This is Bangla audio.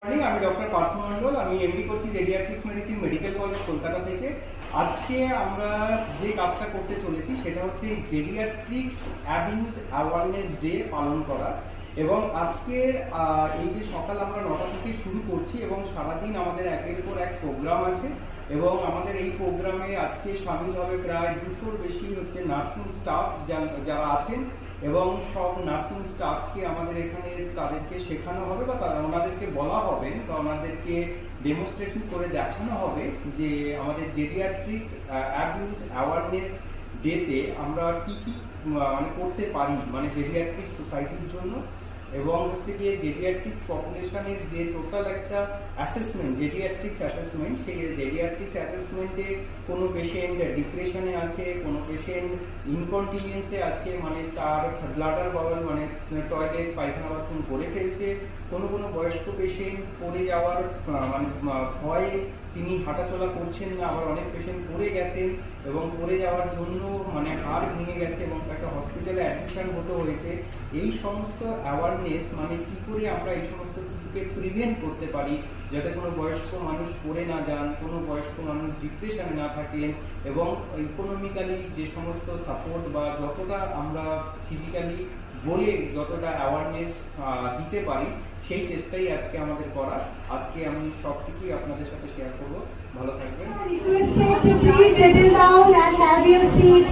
আমি ডক্টর পার্থ মণ্ডল, আমি এমডি করছি geriatrics medicine medical college Kolkata থেকে। আজকে আমরা যে কাজটা করতে চলেছি সেটা হচ্ছে জেডিয়াট্রিক্স অ্যাবিউজ অ্যাওয়ারনেস ডে পালন করা। এবং আজকে এই যে সকাল আমরা 9টা থেকে শুরু করছি এবং সারাদিন আমাদের একের পর এক প্রোগ্রাম আছে। এবং আমাদের এই প্রোগ্রামে আজকে সামিল হবে প্রায় 200-র বেশি হচ্ছে নার্সিং স্টাফ যারা আছেন, এবং সব নার্সিং স্টাফকে আমাদের এখানে তাদেরকে শেখানো হবে বা ওনাদেরকে বলা হবে বা ওনাদেরকে ডেমনস্ট্রেশন করে দেখানো হবে যে আমাদের জেডিয়াট্রিক্স অ্যাবিউজ অ্যাওয়ারনেস ডেতে আমরা কি কি মানে করতে পারি, মানে জেডিয়াট্রিক্স সোসাইটির জন্য। এবং হচ্ছে গিয়ে জেডিয়াট্রিক্স পপুলেশনের যে টোটাল একটা অ্যাসেসমেন্ট, জেডিয়াট্রিক্স অ্যাসেসমেন্ট, সেই জেডিয়াট্রিক্স অ্যাসেসমেন্টে কোনো পেশেন্ট ডিপ্রেশনে আছে, কোনো পেশেন্ট ইনকন্টিনিয়েন্সে আছে, মানে তার ব্লাডার বাবল মানে টয়লেট পায়খানা বাথরুম করে ফেলছে, কোনো বয়স্ক পেশেন্ট পড়ে যাওয়ার মানে ভয়ে তিনি হাঁটাচলা করছেন না, আবার অনেক পেশেন্ট পড়ে গেছেন এবং পড়ে যাওয়ার জন্য মানে হাড় ভেঙে গেছে এবং তাকে হসপিটালে অ্যাডমিশন হতে হয়েছে। এই সমস্ত অ্যাওয়ারনেস মানে কি করে আমরা এই সমস্ত কিছুকে প্রিভেন্ট করতে পারি যাতে কোনো বয়স্ক মানুষ পড়ে না যান, কোনো বয়স্ক মানুষ ডিপ্রেশনে না থাকেন, এবং ইকোনমিক্যালি যে সমস্ত সাপোর্ট বা যতটা আমরা ফিজিক্যালি বলে যতটা অ্যাওয়ারনেস দিতে পারি সেই চেষ্টাই আজকে আমাদের করা। আজকে আমি সব কিছুই আপনাদের সাথে শেয়ার করব। ভালো থাকবেন। Please settle down and have your seat.